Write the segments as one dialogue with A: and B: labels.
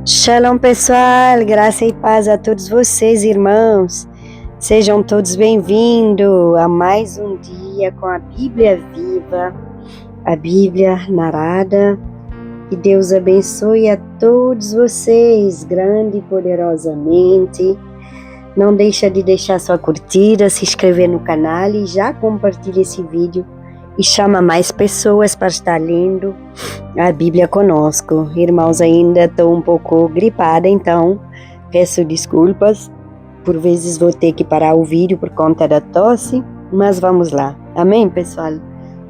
A: Shalom pessoal, graça e paz a todos vocês, irmãos. Sejam todos bem-vindos a mais um dia com a Bíblia viva, a Bíblia narrada. Que Deus abençoe a todos vocês, grande e poderosamente. Não deixa de deixar sua curtida, se inscrever no canal e já compartilha esse vídeo e chama mais pessoas para estar lendo a Bíblia conosco. Irmãos, ainda estou um pouco gripada, então peço desculpas. Por vezes vou ter que parar o vídeo por conta da tosse, mas vamos lá. Amém, pessoal?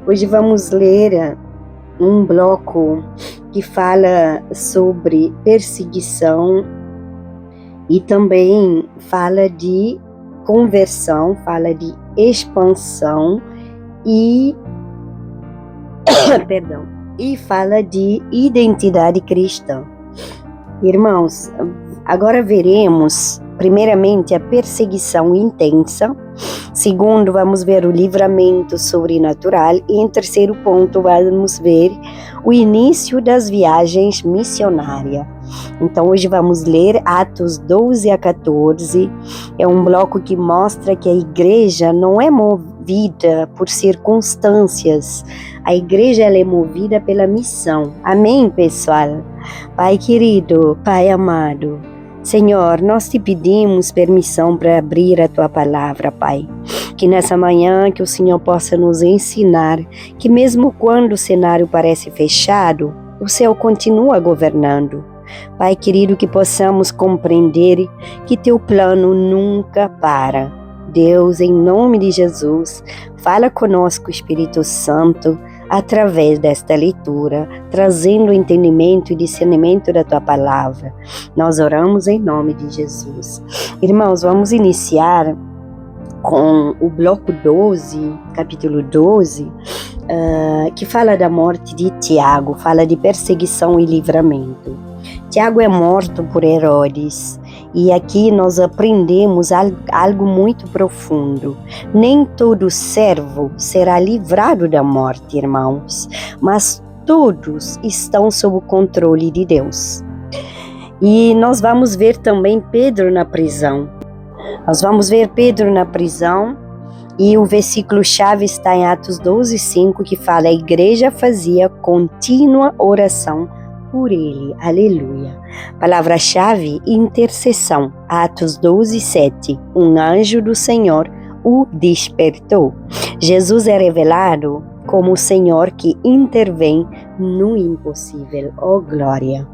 A: Hoje vamos ler um bloco que fala sobre perseguição e também fala de conversão, fala de expansão e e fala de identidade cristã. Irmãos, agora veremos primeiramente a perseguição intensa, segundo vamos ver o livramento sobrenatural e em terceiro ponto vamos ver o início das viagens missionárias. Então hoje vamos ler Atos 12 a 14, é um bloco que mostra que a igreja não é movida por circunstâncias, a igreja ela é movida pela missão. Amém, pessoal? Pai querido, Pai amado, Senhor, nós te pedimos permissão para abrir a tua palavra, Pai. Que nessa manhã que o Senhor possa nos ensinar que mesmo quando o cenário parece fechado, o céu continua governando. Pai querido, que possamos compreender que teu plano nunca para. Deus, em nome de Jesus, fala conosco, Espírito Santo, através desta leitura, trazendo entendimento e discernimento da tua palavra. Nós oramos em nome de Jesus. Irmãos, vamos iniciar com o bloco 12, capítulo 12, que fala da morte de Tiago, fala de perseguição e livramento. Tiago é morto por Herodes. E aqui nós aprendemos algo muito profundo. Nem todo servo será livrado da morte, irmãos, mas todos estão sob o controle de Deus. E nós vamos ver também Pedro na prisão. E o versículo-chave está em Atos 12:5, que fala: a igreja fazia contínua oração por ele, aleluia. Palavra-chave, intercessão, Atos 12:7, um anjo do Senhor o despertou. Jesus é revelado como o Senhor que intervém no impossível, oh glória.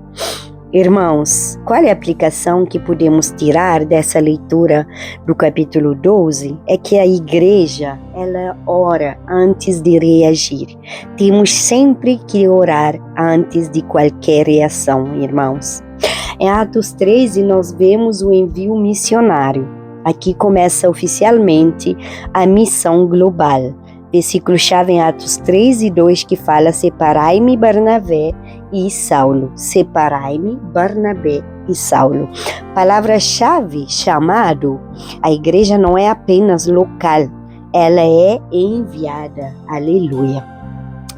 A: Irmãos, qual é a aplicação que podemos tirar dessa leitura do capítulo 12? É que a igreja, ela ora antes de reagir. Temos sempre que orar antes de qualquer reação, irmãos. Em Atos 13, nós vemos o envio missionário. Aqui começa oficialmente a missão global. Versículo-chave em Atos 13:2, que fala: separai-me Barnabé e Saulo. Separai-me Barnabé e Saulo. Palavra-chave, chamado. A igreja não é apenas local, ela é enviada. Aleluia.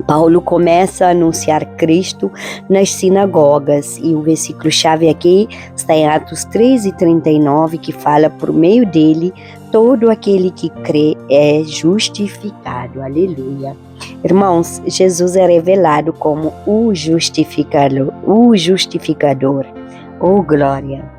A: Paulo começa a anunciar Cristo nas sinagogas e o versículo-chave aqui está em Atos 13:39, que fala: por meio dele todo aquele que crê é justificado. Aleluia. Irmãos, Jesus é revelado como o justificador. Oh glória.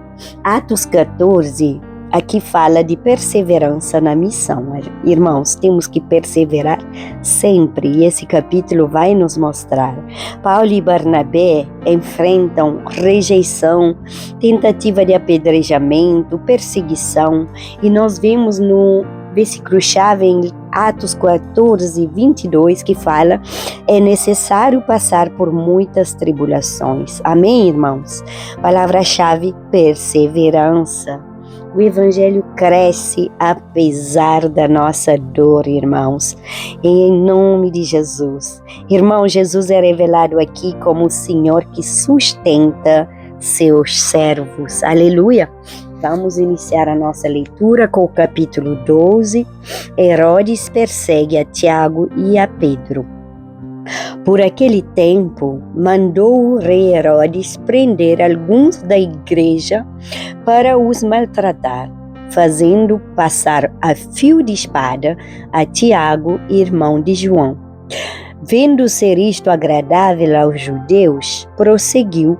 A: Atos 14, aqui fala de perseverança na missão. Irmãos, temos que perseverar sempre e esse capítulo vai nos mostrar. Paulo e Barnabé enfrentam rejeição, tentativa de apedrejamento, perseguição, e nós vemos no versículo-chave em Atos 14:22, que fala: é necessário passar por muitas tribulações. Amém, irmãos? Palavra-chave, perseverança. O evangelho cresce apesar da nossa dor, irmãos. Em nome de Jesus. Irmão, Jesus é revelado aqui como o Senhor que sustenta seus servos. Aleluia. Vamos iniciar a nossa leitura com o capítulo 12. Herodes persegue a Tiago e a Pedro. Por aquele tempo, mandou o rei Herodes prender alguns da igreja para os maltratar, fazendo passar a fio de espada a Tiago, irmão de João. Vendo ser isto agradável aos judeus, prosseguiu,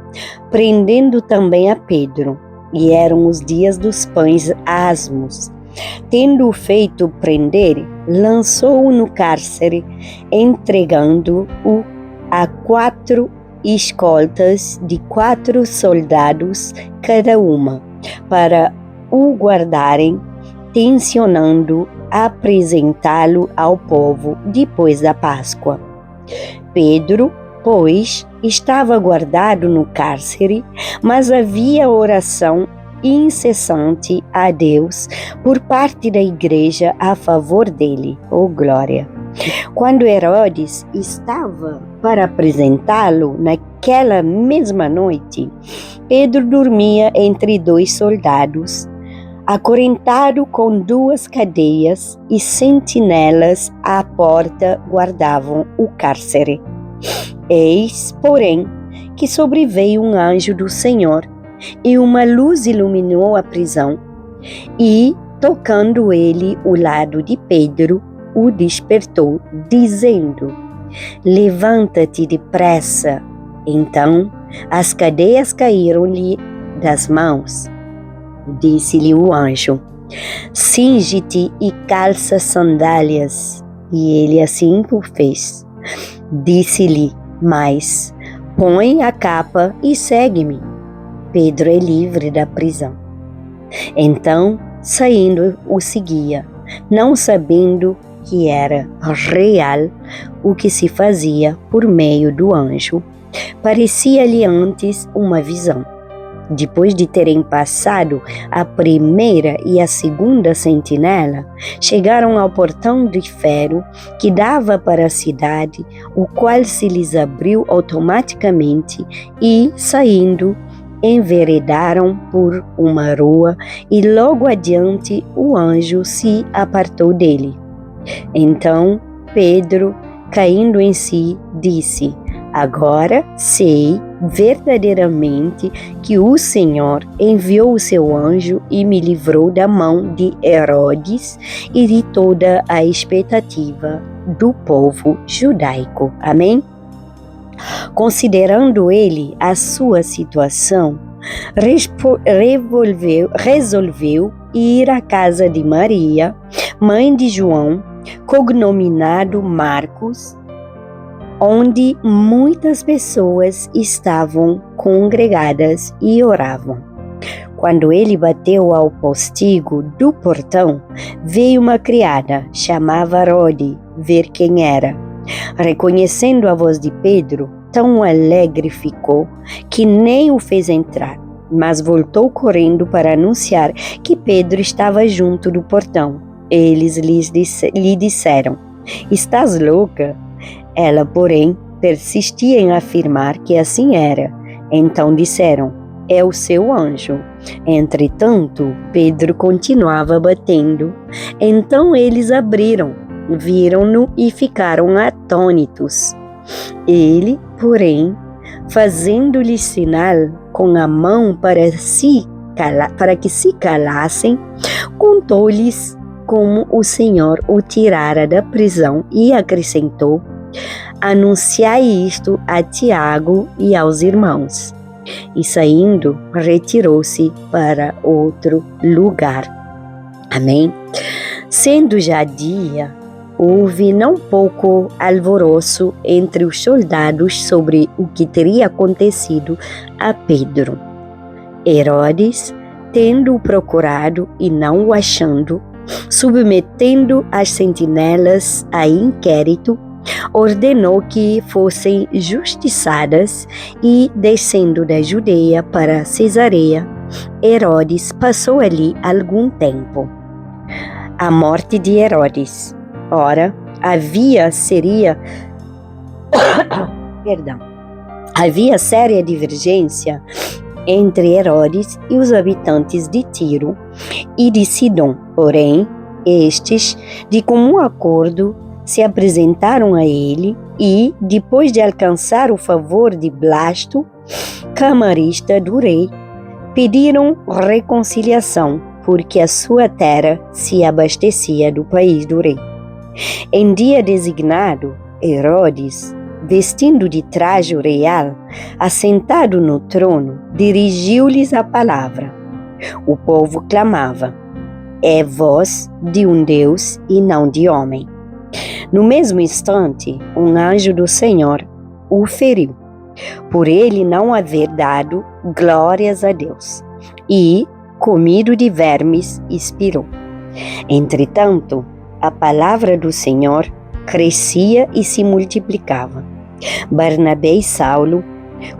A: prendendo também a Pedro. E eram os dias dos pães asmos. Tendo-o feito prender, lançou-o no cárcere, entregando-o a 4 escoltas de 4 soldados cada uma, para o guardarem, tencionando apresentá-lo ao povo depois da Páscoa. Pedro, pois, estava guardado no cárcere, mas havia oração incessante a Deus por parte da igreja a favor dele. Oh, glória! Quando Herodes estava para apresentá-lo naquela mesma noite, Pedro dormia entre 2 soldados, acorrentado com 2 cadeias, e sentinelas à porta guardavam o cárcere. Eis, porém, que sobreveio um anjo do Senhor, e uma luz iluminou a prisão, e, tocando ele o lado de Pedro, o despertou, dizendo: levanta-te depressa. Então as cadeias caíram-lhe das mãos. Disse-lhe o anjo: cinge-te e calça sandálias. E ele assim o fez. Disse-lhe mais: põe a capa e segue-me. Pedro é livre da prisão. Então, saindo, o seguia, não sabendo que era real o que se fazia por meio do anjo. Parecia-lhe antes uma visão. Depois de terem passado a primeira e a segunda sentinela, chegaram ao portão de ferro que dava para a cidade, o qual se lhes abriu automaticamente e, saindo, enveredaram por uma rua e logo adiante o anjo se apartou dele. Então Pedro, caindo em si, disse: agora sei verdadeiramente que o Senhor enviou o seu anjo e me livrou da mão de Herodes e de toda a expectativa do povo judaico. Amém? Considerando ele a sua situação, resolveu ir à casa de Maria, mãe de João, cognominado Marcos, onde muitas pessoas estavam congregadas e oravam. Quando ele bateu ao postigo do portão, veio uma criada, chamava Rode, ver quem era. Reconhecendo a voz de Pedro, tão alegre ficou que nem o fez entrar, mas voltou correndo para anunciar que Pedro estava junto do portão. Eles lhe disseram: estás louca? Ela, porém, persistia em afirmar que assim era. Então disseram: é o seu anjo. Entretanto, Pedro continuava batendo. Então eles abriram, viram-no e ficaram atônitos. Ele, porém, fazendo-lhe sinal com a mão para que se calassem, contou-lhes como o Senhor o tirara da prisão e acrescentou: anunciai isto a Tiago e aos irmãos. E saindo, retirou-se para outro lugar. Amém? Sendo já dia, houve não pouco alvoroço entre os soldados sobre o que teria acontecido a Pedro. Herodes, tendo-o procurado e não o achando, submetendo as sentinelas a inquérito, ordenou que fossem justiçadas e, descendo da Judeia para Cesareia, Herodes passou ali algum tempo. A morte de Herodes. Ora, havia séria divergência entre Herodes e os habitantes de Tiro e de Sidom. Porém, estes, de comum acordo, se apresentaram a ele e, depois de alcançar o favor de Blasto, camarista do rei, pediram reconciliação, porque a sua terra se abastecia do país do rei. Em dia designado, Herodes, vestindo de traje real, assentado no trono, dirigiu-lhes a palavra. O povo clamava: é voz de um Deus e não de homem. No mesmo instante, um anjo do Senhor o feriu, por ele não haver dado glórias a Deus, e, comido de vermes, expirou. Entretanto, a palavra do Senhor crescia e se multiplicava. Barnabé e Saulo,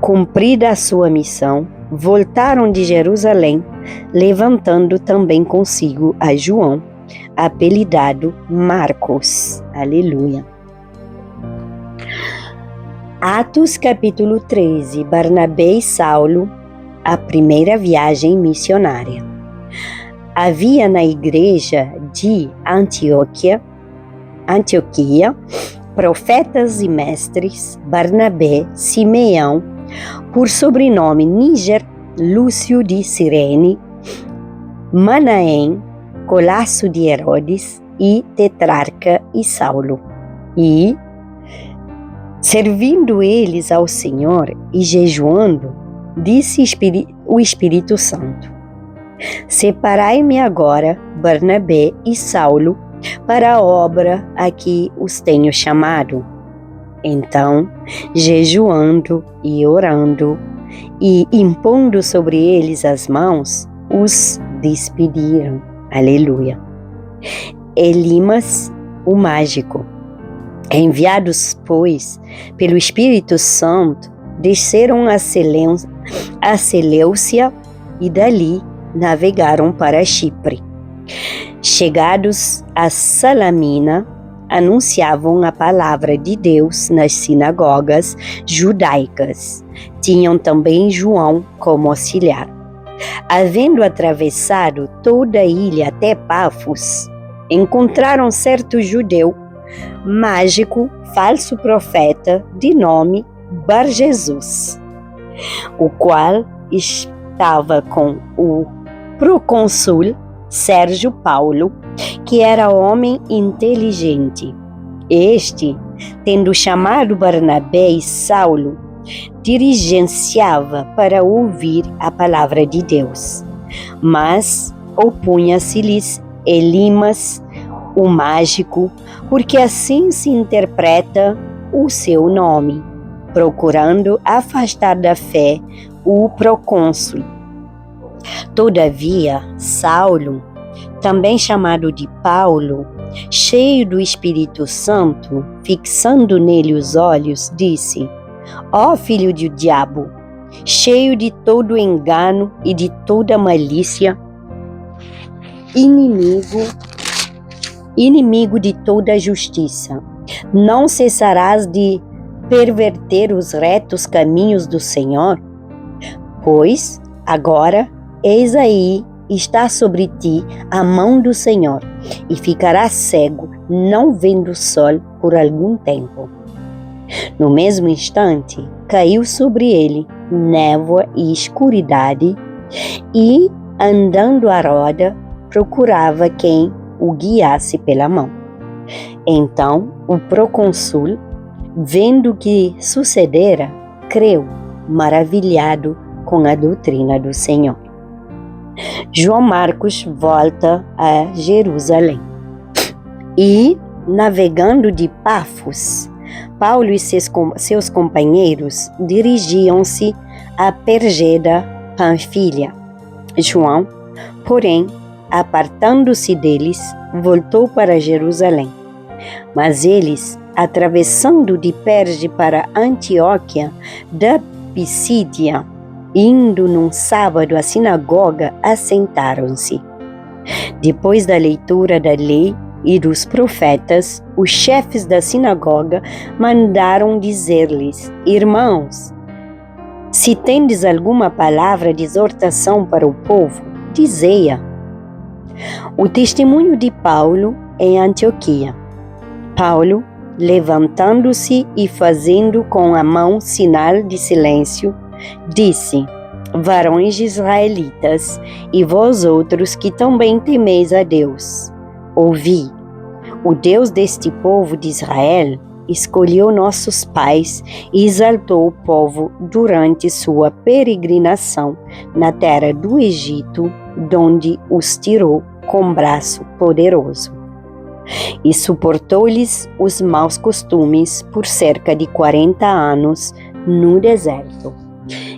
A: cumprida a sua missão, voltaram de Jerusalém, levantando também consigo a João, apelidado Marcos. Aleluia. Atos capítulo 13. Barnabé e Saulo, a primeira viagem missionária. Havia na igreja de Antioquia, profetas e mestres: Barnabé, Simeão, por sobrenome Níger, Lúcio de Cirene, Manaém, colasso de Herodes e tetrarca, e Saulo. E, servindo eles ao Senhor e jejuando, disse o Espírito Santo: separai-me agora, Barnabé e Saulo, para a obra a que os tenho chamado. Então, jejuando e orando e impondo sobre eles as mãos, os despediram. Aleluia. Elimas, o mágico. Enviados, pois, pelo Espírito Santo, desceram a Seleucia e dali navegaram para Chipre. Chegados a Salamina, anunciavam a palavra de Deus nas sinagogas judaicas. Tinham também João como auxiliar. Havendo atravessado toda a ilha até Pafos, encontraram certo judeu, mágico, falso profeta, de nome Bar-Jesus, o qual estava com o procônsul Sérgio Paulo, que era homem inteligente. Este, tendo chamado Barnabé e Saulo, diligenciava para ouvir a palavra de Deus. Mas opunha-se-lhes Elimas, o mágico, porque assim se interpreta o seu nome, procurando afastar da fé o procônsul. Todavia, Saulo, também chamado de Paulo, cheio do Espírito Santo, fixando nele os olhos, disse: ó filho do diabo, cheio de todo engano e de toda malícia, inimigo de toda justiça, não cessarás de perverter os retos caminhos do Senhor? Pois, agora, eis aí, está sobre ti a mão do Senhor, e ficarás cego, não vendo o sol por algum tempo. No mesmo instante, caiu sobre ele névoa e escuridade, e, andando à roda, procurava quem o guiasse pela mão. Então, o procônsul, vendo o que sucedera, creu, maravilhado com a doutrina do Senhor. João Marcos volta a Jerusalém. E, navegando de Pafos, Paulo e seus companheiros dirigiam-se a Perge da Panfilha. João, porém, apartando-se deles, voltou para Jerusalém. Mas eles, atravessando de Perge para Antioquia da Pisídia, indo num sábado à sinagoga, assentaram-se. Depois da leitura da lei e dos profetas, os chefes da sinagoga mandaram dizer-lhes: irmãos, se tendes alguma palavra de exortação para o povo, dizei-a. O testemunho de Paulo em Antioquia. Paulo, levantando-se e fazendo com a mão sinal de silêncio, disse: varões israelitas, e vós outros que também temeis a Deus, ouvi. O Deus deste povo de Israel escolheu nossos pais e exaltou o povo durante sua peregrinação na terra do Egito, donde os tirou com braço poderoso. E suportou-lhes os maus costumes por cerca de 40 anos no deserto.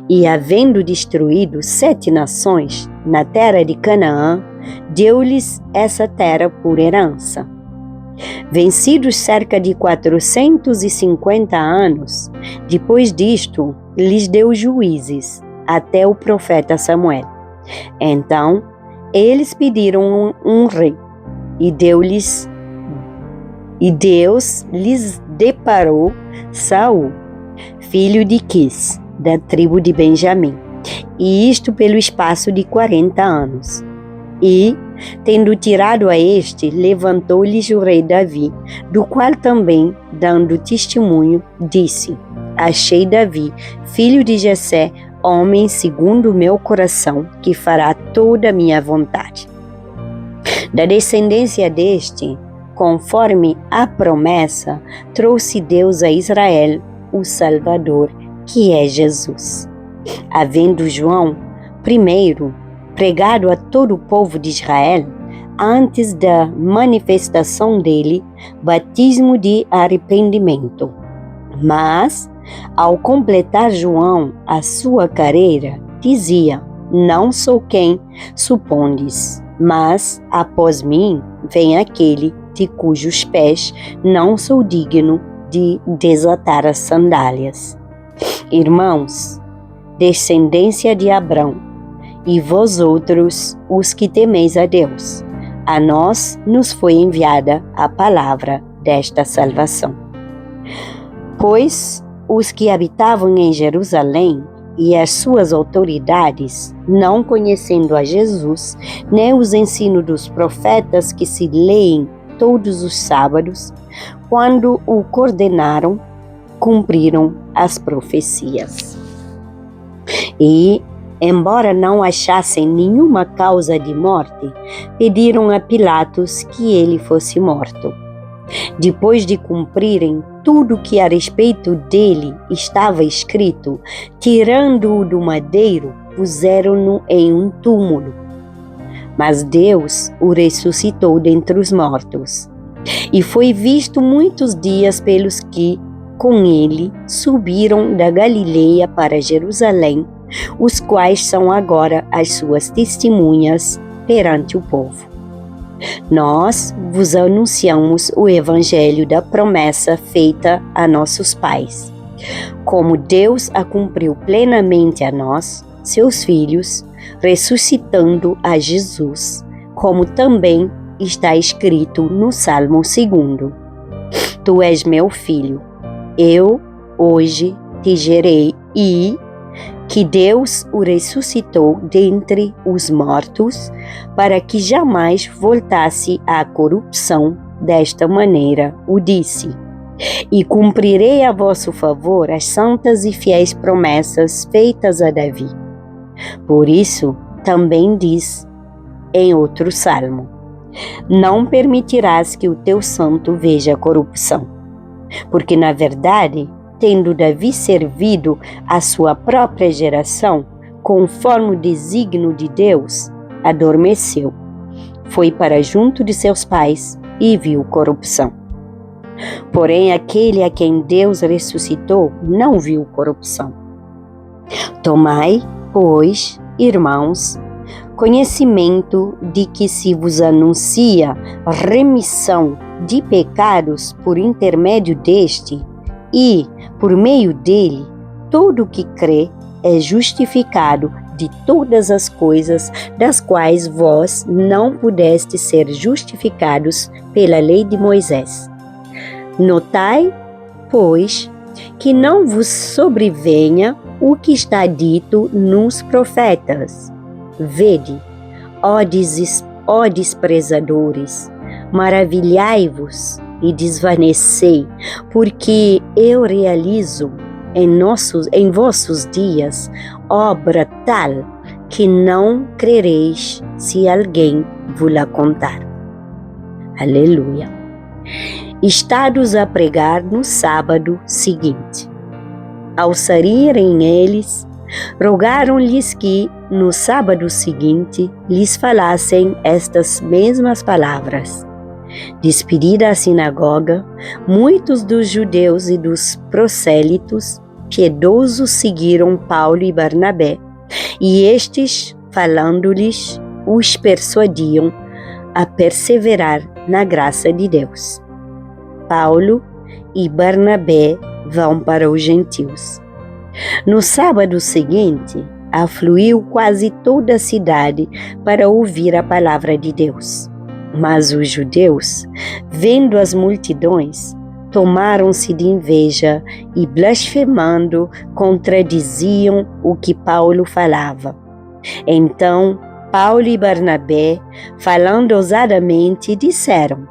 A: E havendo destruído 7 nações na terra de Canaã, deu-lhes essa terra por herança. Vencidos cerca de 450 anos, depois disto, lhes deu juízes, até o profeta Samuel. Então, eles pediram um rei, e Deus lhes deparou Saul, filho de Quis, da tribo de Benjamim, e isto pelo espaço de 40 anos. E, tendo tirado a este, levantou-lhes o rei Davi, do qual também, dando testemunho, disse: achei Davi, filho de Jessé, homem segundo o meu coração, que fará toda a minha vontade. Da descendência deste, conforme a promessa, trouxe Deus a Israel o Salvador, que é Jesus. Havendo João, primeiro, pregado a todo o povo de Israel, antes da manifestação dele, batismo de arrependimento. Mas, ao completar João a sua carreira, dizia: não sou quem supondes, mas após mim vem aquele de cujos pés não sou digno de desatar as sandálias. Irmãos, descendência de Abrão, e vós outros, os que temeis a Deus, a nós nos foi enviada a palavra desta salvação. Pois os que habitavam em Jerusalém e as suas autoridades, não conhecendo a Jesus, nem os ensinos dos profetas que se leem todos os sábados, quando o coordenaram, cumpriram as profecias. E, embora não achassem nenhuma causa de morte, pediram a Pilatos que ele fosse morto. Depois de cumprirem tudo que a respeito dele estava escrito, tirando-o do madeiro, puseram-no em um túmulo. Mas Deus o ressuscitou dentre os mortos, e foi visto muitos dias pelos que, com ele, subiram da Galileia para Jerusalém, os quais são agora as suas testemunhas perante o povo. Nós vos anunciamos o evangelho da promessa feita a nossos pais, como Deus a cumpriu plenamente a nós, seus filhos, ressuscitando a Jesus, como também está escrito no Salmo 2: Tu és meu filho, eu hoje te gerei, e que Deus o ressuscitou dentre os mortos, para que jamais voltasse à corrupção. Desta maneira o disse: e cumprirei a vosso favor as santas e fiéis promessas feitas a Davi. Por isso também diz em outro salmo: não permitirás que o teu santo veja corrupção. Porque na verdade, tendo Davi servido a sua própria geração, conforme o desígnio de Deus, adormeceu, foi para junto de seus pais e viu corrupção. Porém, aquele a quem Deus ressuscitou não viu corrupção. Tomai, pois, irmãos, conhecimento de que se vos anuncia remissão de pecados por intermédio deste, e, por meio dele, todo o que crê é justificado de todas as coisas das quais vós não pudestes ser justificados pela lei de Moisés. Notai, pois, que não vos sobrevenha o que está dito nos profetas. Vede, ó desprezadores, maravilhai-vos e desvanecei, porque eu realizo em vossos dias obra tal que não crereis se alguém vos-la contar. Aleluia. Estados a pregar no sábado seguinte. Ao saírem eles, rogaram-lhes que, no sábado seguinte, lhes falassem estas mesmas palavras. Despedida a sinagoga, muitos dos judeus e dos prosélitos piedosos seguiram Paulo e Barnabé, e estes, falando-lhes, os persuadiam a perseverar na graça de Deus. Paulo e Barnabé vão para os gentios. No sábado seguinte, afluiu quase toda a cidade para ouvir a palavra de Deus. Mas os judeus, vendo as multidões, tomaram-se de inveja e, blasfemando, contradiziam o que Paulo falava. Então, Paulo e Barnabé, falando ousadamente, disseram: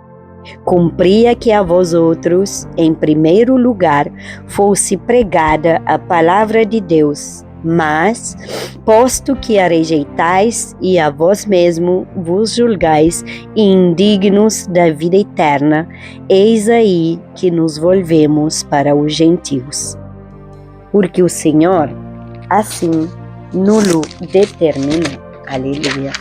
A: cumpria que a vós outros, em primeiro lugar, fosse pregada a palavra de Deus, mas, posto que a rejeitais e a vós mesmo vos julgais indignos da vida eterna, eis aí que nos volvemos para os gentios. Porque o Senhor assim nulo determinou. Aleluia.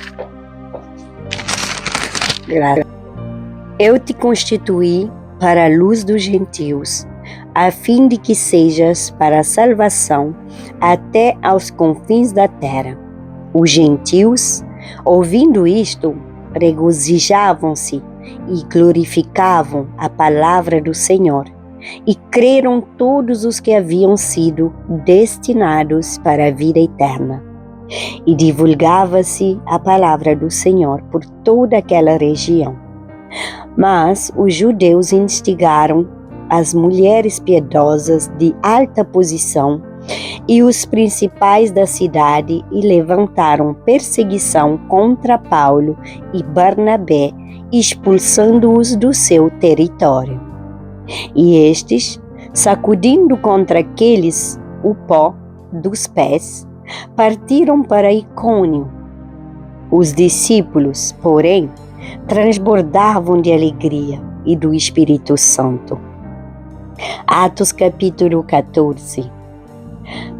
A: Eu te constituí para a luz dos gentios, a fim de que sejas para a salvação até aos confins da terra. Os gentios, ouvindo isto, regozijavam-se e glorificavam a palavra do Senhor, e creram todos os que haviam sido destinados para a vida eterna. E divulgava-se a palavra do Senhor por toda aquela região. Mas os judeus instigaram as mulheres piedosas de alta posição e os principais da cidade e levantaram perseguição contra Paulo e Barnabé, expulsando-os do seu território. E estes, sacudindo contra aqueles o pó dos pés, partiram para Icônio. Os discípulos, porém, transbordavam de alegria e do Espírito Santo. Atos capítulo 14.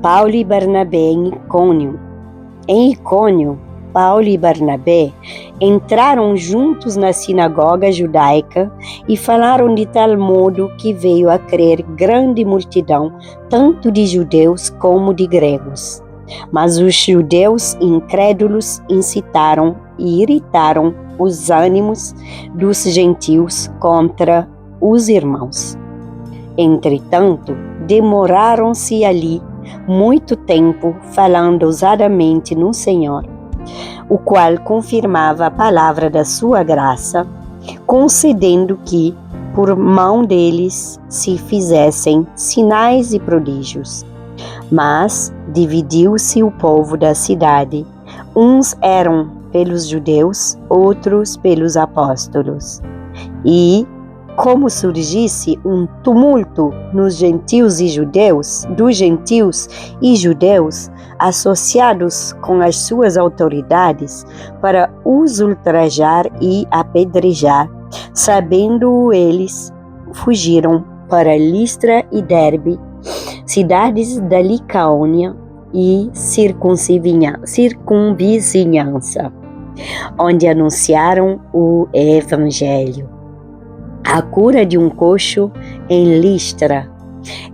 A: Paulo e Barnabé em Icônio. Em Icônio, Paulo e Barnabé entraram juntos na sinagoga judaica e falaram de tal modo que veio a crer grande multidão, tanto de judeus como de gregos. Mas os judeus incrédulos incitaram e irritaram os ânimos dos gentios contra os irmãos. Entretanto, demoraram-se ali muito tempo falando ousadamente no Senhor, o qual confirmava a palavra da sua graça, concedendo que, por mão deles, se fizessem sinais e prodígios. Mas dividiu-se o povo da cidade. Uns eram pelos judeus, outros pelos apóstolos. E, como surgisse um tumulto nos gentios e judeus, dos gentios e judeus, associados com as suas autoridades, para os ultrajar e apedrejar, sabendo eles, fugiram para Listra e Derbe, cidades da Licaônia e circunvizinhança, onde anunciaram o Evangelho. A cura de um coxo em Listra.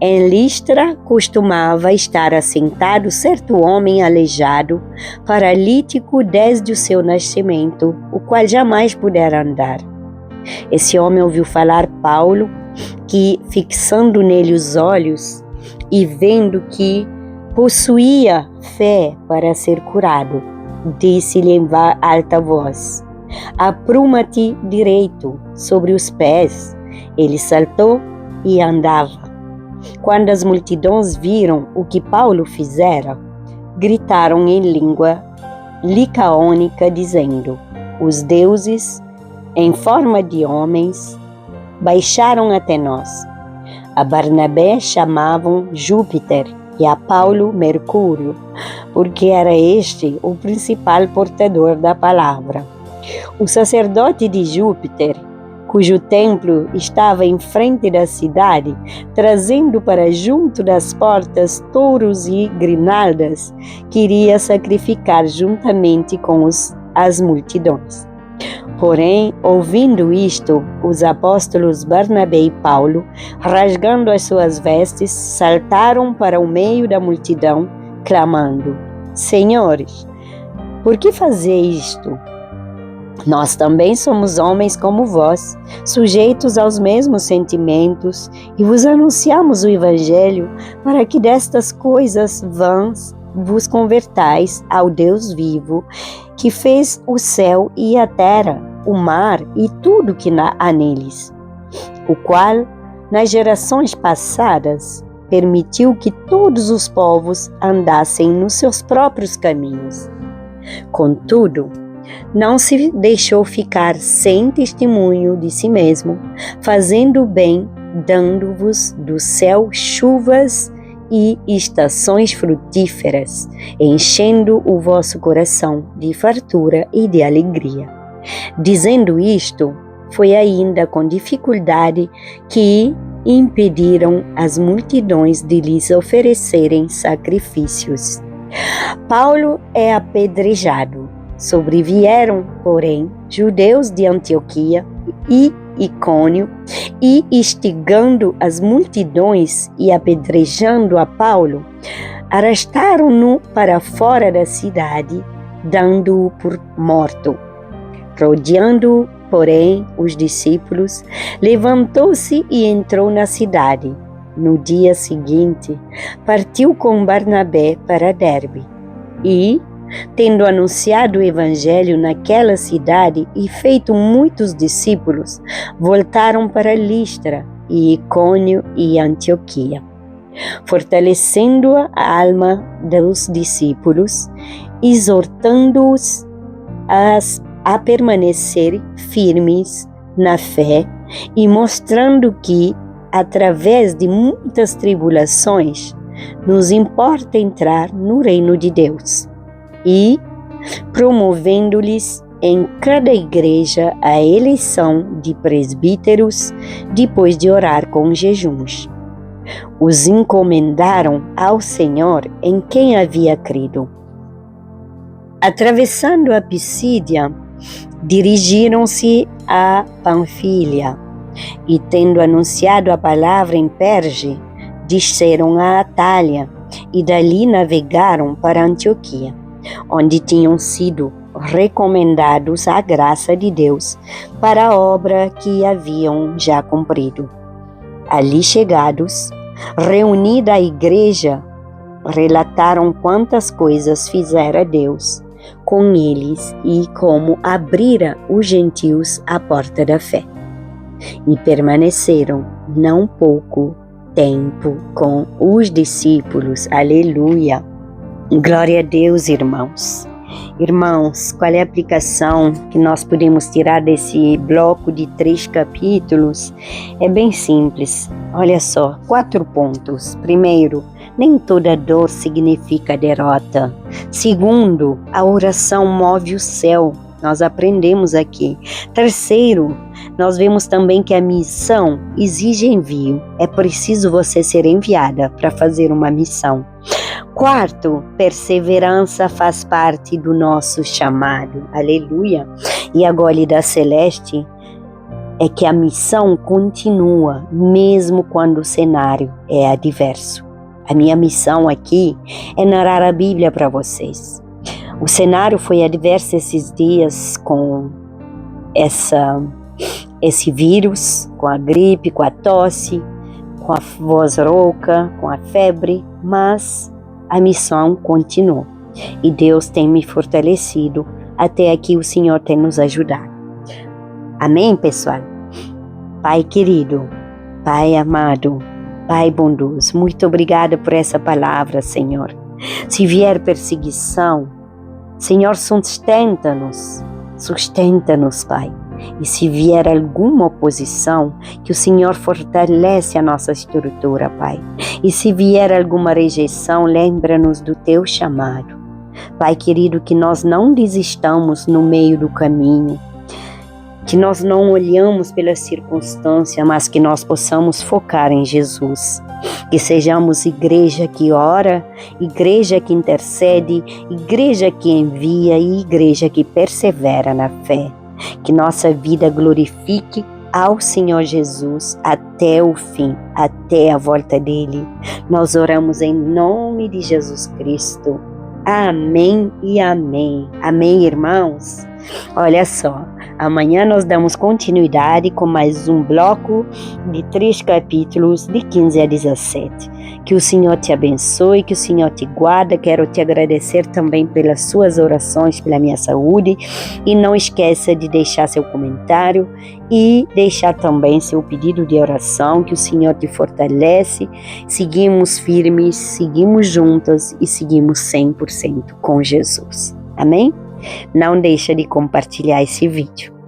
A: Em Listra costumava estar assentado certo homem aleijado, paralítico desde o seu nascimento, o qual jamais pudera andar. Esse homem ouviu falar Paulo, que, fixando nele os olhos e vendo que possuía fé para ser curado, disse-lhe em alta voz: apruma-te direito sobre os pés. Ele saltou e andava. Quando as multidões viram o que Paulo fizera, gritaram em língua licaônica, dizendo: os deuses, em forma de homens, baixaram até nós. A Barnabé chamavam Júpiter e a Paulo Mercúrio, porque era este o principal portador da palavra. O sacerdote de Júpiter, cujo templo estava em frente da cidade, trazendo para junto das portas touros e grinaldas, queria sacrificar juntamente com as multidões. Porém, ouvindo isto, os apóstolos Barnabé e Paulo, rasgando as suas vestes, saltaram para o meio da multidão, clamando: Senhores, por que fazeis isto? Nós também somos homens como vós, sujeitos aos mesmos sentimentos, e vos anunciamos o Evangelho para que destas coisas vãs vos convertais ao Deus vivo, que fez o céu e a terra, o mar e tudo que há neles, o qual, nas gerações passadas, permitiu que todos os povos andassem nos seus próprios caminhos. Contudo, não se deixou ficar sem testemunho de si mesmo, fazendo o bem, dando-vos do céu chuvas e estações frutíferas, enchendo o vosso coração de fartura e de alegria. Dizendo isto, foi ainda com dificuldade que impediram as multidões de lhes oferecerem sacrifícios. Paulo é apedrejado. Sobrevieram, porém, judeus de Antioquia e Icônio, e instigando as multidões e apedrejando a Paulo, arrastaram-no para fora da cidade, dando-o por morto. Rodeando-o, porém, os discípulos, levantou-se e entrou na cidade. No dia seguinte, partiu com Barnabé para Derbe e, tendo anunciado o Evangelho naquela cidade e feito muitos discípulos, voltaram para Listra e Icônio e Antioquia, fortalecendo a alma dos discípulos, exortando-os a permanecer firmes na fé e mostrando que, através de muitas tribulações, nos importa entrar no reino de Deus. E promovendo-lhes em cada igreja a eleição de presbíteros, depois de orar com jejuns. Os encomendaram ao Senhor em quem havia crido. Atravessando a Pisídia, dirigiram-se a Panfilha, e tendo anunciado a palavra em Perge, desceram a Atália, e dali navegaram para Antioquia, onde tinham sido recomendados à graça de Deus para a obra que haviam já cumprido. Ali chegados, reunida a igreja, relataram quantas coisas fizera Deus com eles e como abrira os gentios à porta da fé. E permaneceram não pouco tempo com os discípulos. Aleluia! Glória a Deus, irmãos. Irmãos, qual é a aplicação que nós podemos tirar desse bloco de 3 capítulos? É bem simples. Olha só, 4 pontos. Primeiro, nem toda dor significa derrota. Segundo, a oração move o céu. Nós aprendemos aqui. Terceiro, nós vemos também que a missão exige envio. É preciso você ser enviada para fazer uma missão. Quarto, perseverança faz parte do nosso chamado. Aleluia! E a Gólida Celeste é que a missão continua, mesmo quando o cenário é adverso. A minha missão aqui é narrar a Bíblia para vocês. O cenário foi adverso esses dias com esse vírus, com a gripe, com a tosse, com a voz rouca, com a febre, mas a missão continuou e Deus tem me fortalecido. Até aqui o Senhor tem nos ajudado. Amém, pessoal? Pai querido, Pai amado, Pai bondoso, muito obrigada por essa palavra, Senhor. Se vier perseguição, Senhor, sustenta-nos, Pai. E se vier alguma oposição, que o Senhor fortalece a nossa estrutura, Pai. E se vier alguma rejeição, lembra-nos do teu chamado. Pai querido, que nós não desistamos no meio do caminho, que nós não olhamos pela circunstância, mas que nós possamos focar em Jesus. Que sejamos igreja que ora, igreja que intercede, igreja que envia e igreja que persevera na fé. Que nossa vida glorifique ao Senhor Jesus até o fim, até a volta dele. Nós oramos em nome de Jesus Cristo. Amém e amém. Amém, irmãos? Olha só, amanhã nós damos continuidade com mais um bloco de 3 capítulos de 15 a 17. Que o Senhor te abençoe, que o Senhor te guarde. Quero te agradecer também pelas suas orações, pela minha saúde. E não esqueça de deixar seu comentário e deixar também seu pedido de oração, que o Senhor te fortalece. Seguimos firmes, seguimos juntas e seguimos 100% com Jesus. Amém? Não deixa de compartilhar esse vídeo.